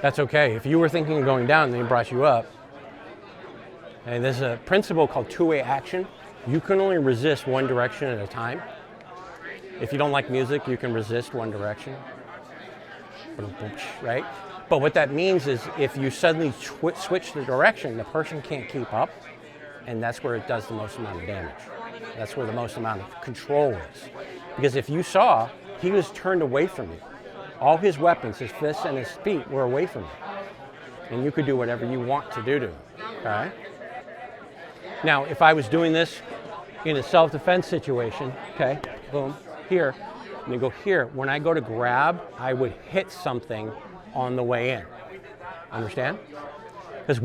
That's okay. If you were thinking of going down and they brought you up, and there's a principle called two-way action. You can only resist one direction at a time. If you don't like music, you can resist one direction, right? But what that means is if you suddenly switch the direction, the person can't keep up, and that's where it does the most amount of damage. That's where the most amount of control is. Because if you saw, he was turned away from you. All his weapons, his fists and his feet, were away from you. And you could do whatever you want to do to him, okay? Now, if I was doing this in a self-defense situation, okay, boom, here, and you go here, when I go to grab, I would hit something on the way in. Understand? Because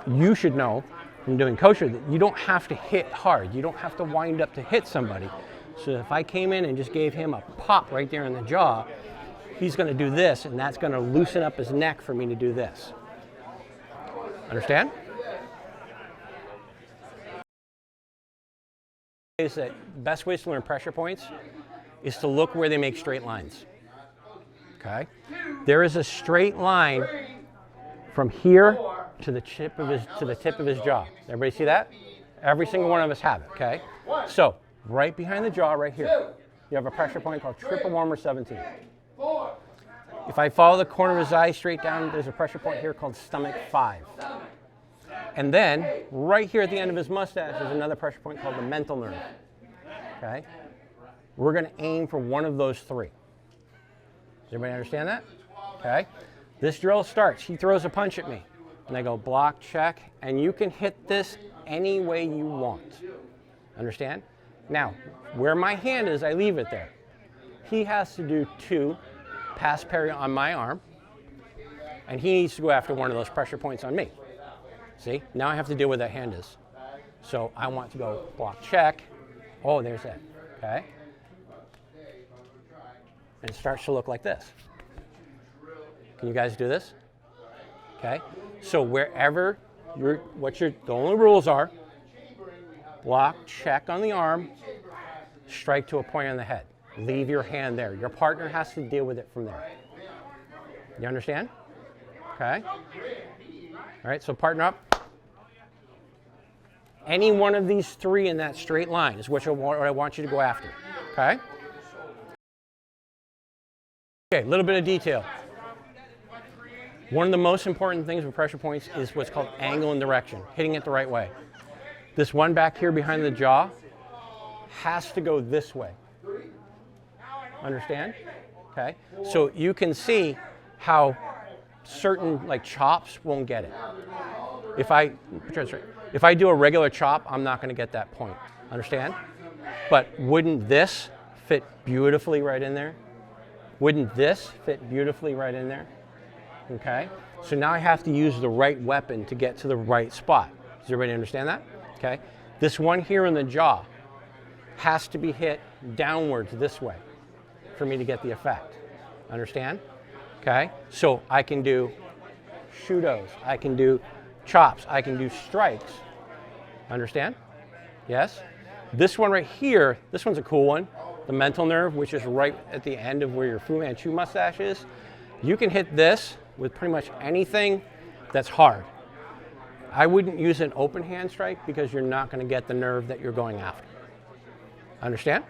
you should know from doing kosher that you don't have to hit hard. You don't have to wind up to hit somebody. So if I came in and just gave him a pop right there in the jaw, he's going to do this, and that's going to loosen up his neck for me to do this. Understand? Is that best ways to learn pressure points is to look where they make straight lines. Okay? There is a straight line from here to the tip of his jaw. Everybody see that? Every single one of us have it, okay? So, right behind the jaw right here, you have a pressure point called triple warmer 17. If I follow the corner of his eye straight down, there's a pressure point here called stomach 5. And then, right here at the end of his mustache is another pressure point called the mental nerve. Okay? We're going to aim for one of those three. Does everybody understand that? Okay? This drill starts. He throws a punch at me. And I go block, check, and you can hit this any way you want. Understand? Now, where my hand is, I leave it there. He has to do 2 pass parry on my arm, and he needs to go after one of those pressure points on me. See? Now I have to deal with that hand is. So I want to go block, check. Oh, there's that. Okay? And it starts to look like this. Can you guys do this? Okay? So wherever the only rules are, block, check on the arm, strike to a point on the head. Leave your hand there. Your partner has to deal with it from there. You understand? Okay? All right, so partner up. Any one of these 3 in that straight line is what I want you to go after. Okay? Okay, a little bit of detail. One of the most important things with pressure points is what's called angle and direction, hitting it the right way. This one back here behind the jaw has to go this way. Understand? Okay? So you can see how certain chops won't get it. If I do a regular chop, I'm not going to get that point. Understand? But wouldn't this fit beautifully right in there? Wouldn't this fit beautifully right in there? Okay? So now I have to use the right weapon to get to the right spot. Does everybody understand that? Okay? This one here in the jaw has to be hit downwards this way for me to get the effect. Understand? Okay? So I can do shudos, I can do chops, I can do strikes. Understand? Yes? This one right here, this one's a cool one. The mental nerve, which is right at the end of where your Fu Manchu mustache is. You can hit this with pretty much anything that's hard. I wouldn't use an open hand strike because you're not going to get the nerve that you're going after. Understand?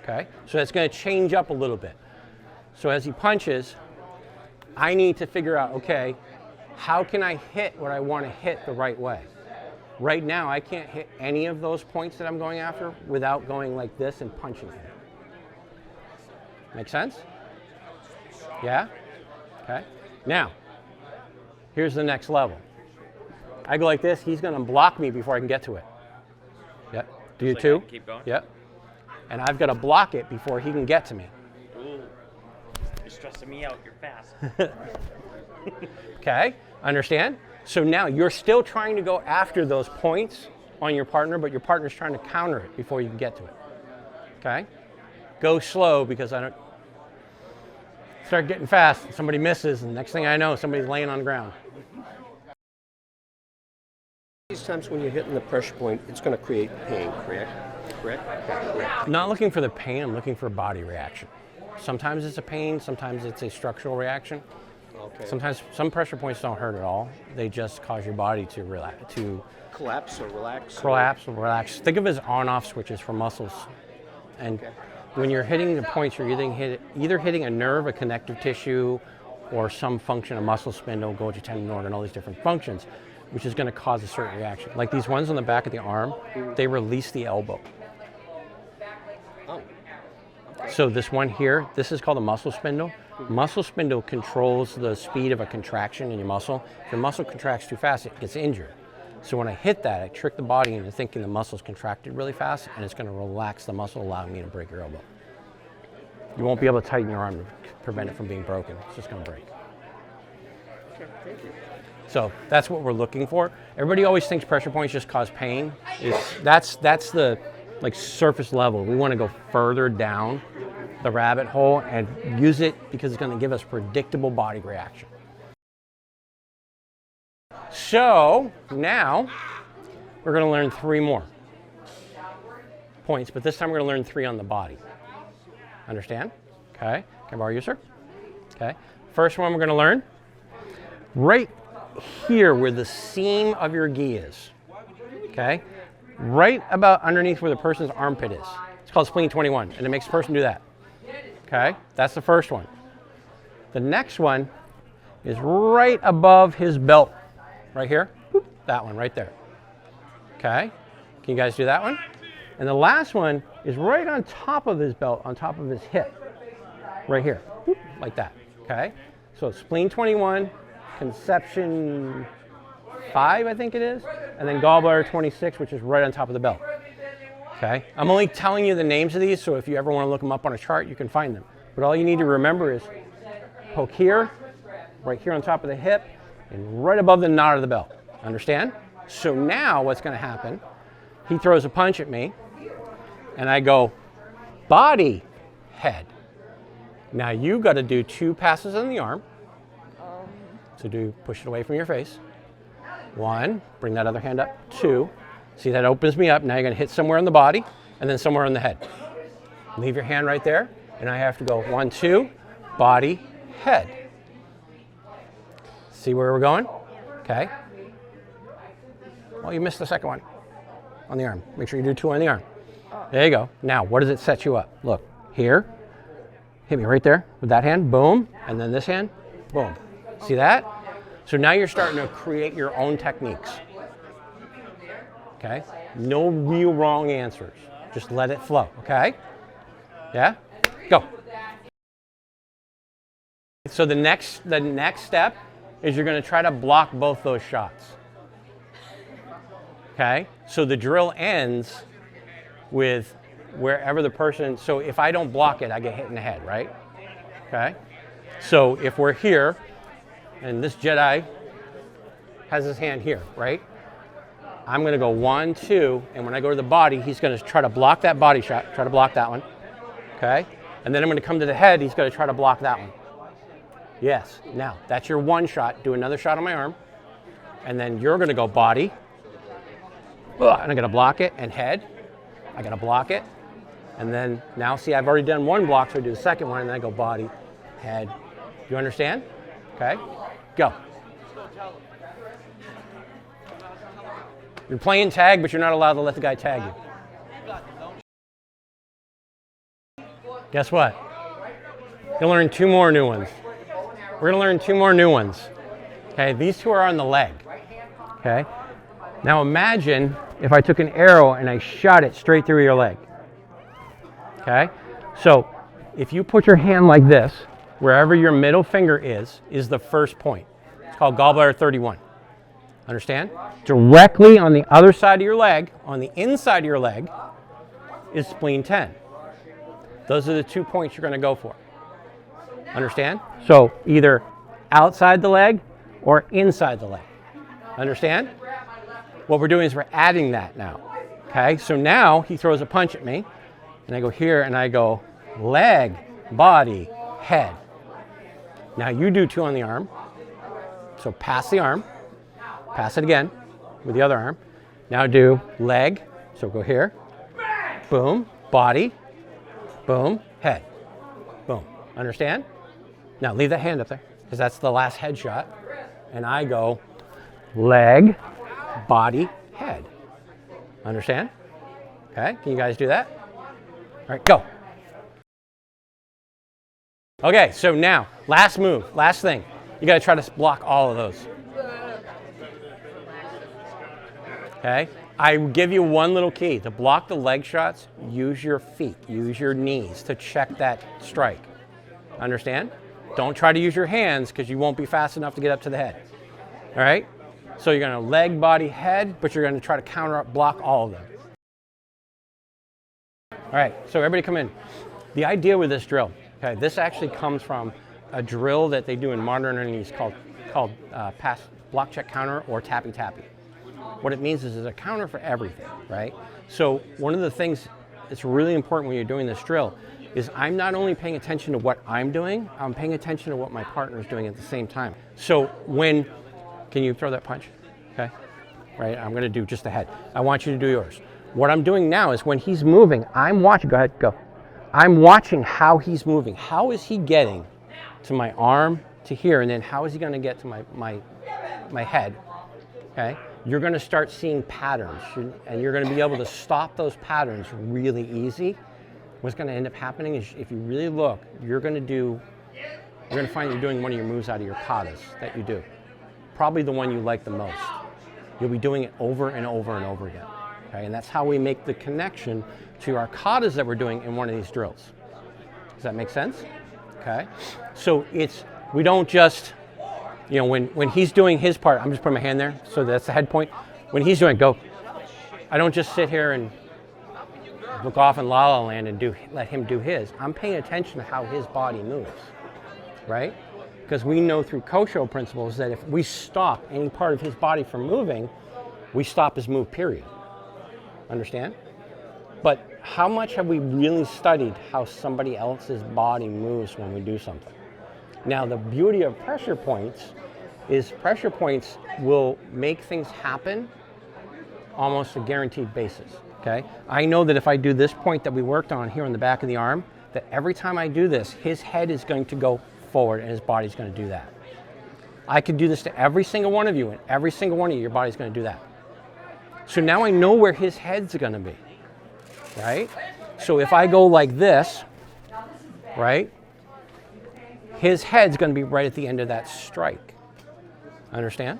Okay? So that's going to change up a little bit. So as he punches, I need to figure out, okay, how can I hit what I want to hit the right way? Right now, I can't hit any of those points that I'm going after without going like this and punching him. Make sense? Yeah? Okay. Now, here's the next level. I go like this, he's going to block me before I can get to it. Yep. Do you too? Keep going? Yep. And I've got to block it before he can get to me. Ooh. You're stressing me out. You're fast. Okay. Understand? So now you're still trying to go after those points on your partner, but your partner's trying to counter it before you can get to it. Okay? Go slow because I don't start getting fast. Somebody misses, and next thing I know, somebody's laying on the ground. These times when you're hitting the pressure point, it's going to create pain, correct? Correct? I'm not looking for the pain, I'm looking for a body reaction. Sometimes it's a pain, sometimes it's a structural reaction. Okay. Sometimes some pressure points don't hurt at all. They just cause your body to relax, Collapse or relax? collapse or relax. Think of it as on-off switches for muscles. And when you're hitting the points, you're either hitting a nerve, a connective tissue, or some function, a muscle spindle, Golgi tendon organ, all these different functions, which is going to cause a certain reaction. Like these ones on the back of the arm, they release the elbow. Oh. So this one here, this is called a muscle spindle. Muscle spindle controls the speed of a contraction in your muscle. If your muscle contracts too fast, it gets injured. So when I hit that, I trick the body into thinking the muscle's contracted really fast, and it's going to relax the muscle, allowing me to break your elbow. You won't be able to tighten your arm to prevent it from being broken. It's just going to break. Okay, thank you. So that's what we're looking for. Everybody always thinks pressure points just cause pain. That's the like surface level. We want to go further down the rabbit hole and use it because it's going to give us predictable body reaction. So now we're going to learn 3 more points, but this time we're going to learn 3 on the body. Understand? Okay. Can I borrow you, sir? Okay. First one we're going to learn right here where the seam of your gi is. Okay. Right about underneath where the person's armpit is. It's called spleen 21, and it makes the person do that. Okay. That's the first one. The next one is right above his belt. Right here. Boop, that one right there. Okay. Can you guys do that one? And the last one is right on top of his belt, on top of his hip. Right here. Boop, like that. Okay. So spleen 21, conception 5, I think it is, and then gallbladder 26, which is right on top of the belt. Okay. I'm only telling you the names of these, so if you ever want to look them up on a chart, you can find them. But all you need to remember is poke here, right here on top of the hip, and right above the knot of the belt. Understand? So now what's going to happen, he throws a punch at me, and I go body, head. Now you got to do 2 passes on the arm. So push it away from your face. 1, bring that other hand up. 2, see that opens me up. Now you're going to hit somewhere on the body and then somewhere on the head. Leave your hand right there, and I have to go 1, 2, body, head. See where we're going? Okay. Well, you missed the second one on the arm. Make sure you do 2 on the arm. There you go. Now, what does it set you up? Look, here. Hit me right there with that hand. Boom. And then this hand. Boom. See that? So now you're starting to create your own techniques. Okay? No real wrong answers. Just let it flow. Okay? Yeah? Go. So the next step is you're going to try to block both those shots. Okay? So the drill ends with wherever the person, so if I don't block it, I get hit in the head, right? Okay? So if we're here, and this Jedi has his hand here, right? I'm going to go 1, 2, and when I go to the body, he's going to try to block that body shot, try to block that one. Okay? And then I'm going to come to the head, he's going to try to block that one. Yes. Now, that's your 1 shot. Do another shot on my arm. And then you're going to go body. And I'm going to block it. And head. I got to block it. And then now, see, I've already done 1 block, so I do the second one, and then I go body, head. You understand? Okay? Go. You're playing tag, but you're not allowed to let the guy tag you. Guess what? You'll learn 2 more new ones. We're going to learn 2 more new ones. Okay, these 2 are on the leg. Okay, now imagine if I took an arrow and I shot it straight through your leg. Okay, so if you put your hand like this, wherever your middle finger is the first point. It's called gallbladder 31. Understand? Directly on the other side of your leg, on the inside of your leg, is spleen 10. Those are the 2 points you're going to go for. Understand? So either outside the leg or inside the leg. Understand? What we're doing is we're adding that now. Okay, so now he throws a punch at me, and I go here and I go leg, body, head. Now you do 2 on the arm. So pass the arm, pass it again with the other arm. Now do leg, so go here, boom, body, boom, head, boom. Understand? Now leave that hand up there. because that's the last headshot. And I go leg, body, head. Understand? Okay, can you guys do that? All right, go. Okay, so now, last move, last thing. You gotta try to block all of those. Okay, I give you one little key. To block the leg shots, use your feet, use your knees to check that strike. Understand? Don't try to use your hands because you won't be fast enough to get up to the head. All right? So you're gonna leg, body, head, but you're gonna try to counter block all of them. All right, so everybody come in. The idea with this drill, okay, this actually comes from a drill that they do in modern Arnis called pass block check counter or tappy tappy. What it means is there's a counter for everything, right? So one of the things that's really important when you're doing this drill is I'm not only paying attention to what I'm doing, I'm paying attention to what my partner's doing at the same time. So when, can you throw that punch? Okay, right, I'm gonna do just the head. I want you to do yours. What I'm doing now is when he's moving, I'm watching, go ahead, go. I'm watching how he's moving. How is he getting to my arm, to here, and then how is he gonna get to my head, okay? You're gonna start seeing patterns, and you're gonna be able to stop those patterns really easy. What's gonna end up happening is if you really look, you're gonna find you're doing one of your moves out of your katas that you do. Probably the one you like the most. You'll be doing it over and over and over again. Okay, and that's how we make the connection to our katas that we're doing in one of these drills. Does that make sense? Okay, so we don't just, you know, when he's doing his part, I'm just putting my hand there, so that's the head point. When he's doing go, I don't just sit here and look off in La La Land and let him do his. I'm paying attention to how his body moves, right? Because we know through Kosho principles that if we stop any part of his body from moving, we stop his move, period. Understand? But how much have we really studied how somebody else's body moves when we do something? Now, the beauty of pressure points is pressure points will make things happen almost a guaranteed basis, okay? I know that if I do this point that we worked on here on the back of the arm, that every time I do this, his head is going to go forward and his body's going to do that. I could do this to every single one of you, and every single one of you, your body's going to do that. So now I know where his head's going to be, right? So if I go like this, right, his head's going to be right at the end of that strike. Understand?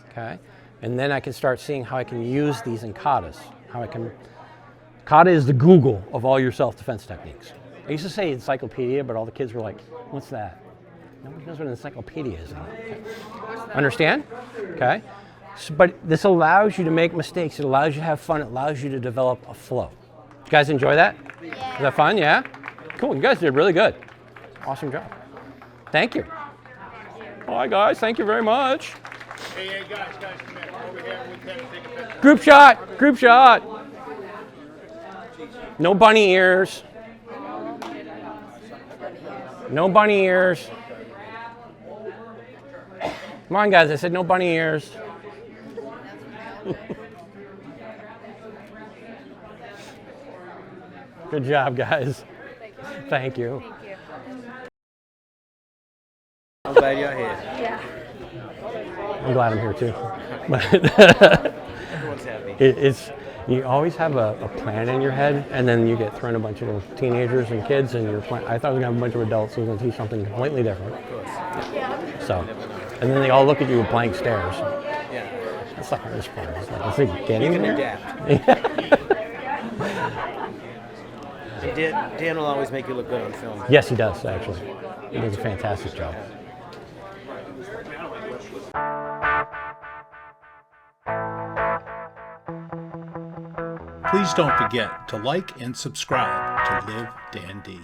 Okay? And then I can start seeing how I can use these in katas. Kata is the Google of all your self-defense techniques. I used to say encyclopedia, but all the kids were like, what's that? Nobody knows what an encyclopedia is. Okay. Understand? Okay? So, but this allows you to make mistakes. It allows you to have fun. It allows you to develop a flow. You guys enjoy that? Yeah. Is that fun? Yeah? Cool. You guys did really good. Awesome job. Thank you. Hi, guys. Thank you very much. Hey, guys, come here. Over here, we can take a picture. Group shot. Group shot. No bunny ears. No bunny ears. Come on, guys. I said no bunny ears. Good job, guys. Thank you. I'm glad you're here. Yeah. I'm glad I'm here too. Everyone's happy. You always have a plan in your head, and then you get thrown a bunch of teenagers and kids, and I thought I was gonna have a bunch of adults, so I was gonna teach something completely different. Of course. Yeah. So, and then they all look at you with blank stares. Yeah. That's the hardest part. It's like, I think getting You can there. adapt. Dan will always make you look good on film. Yes, he does actually. He does a fantastic job. Please don't forget to like and subscribe to LiveDanD.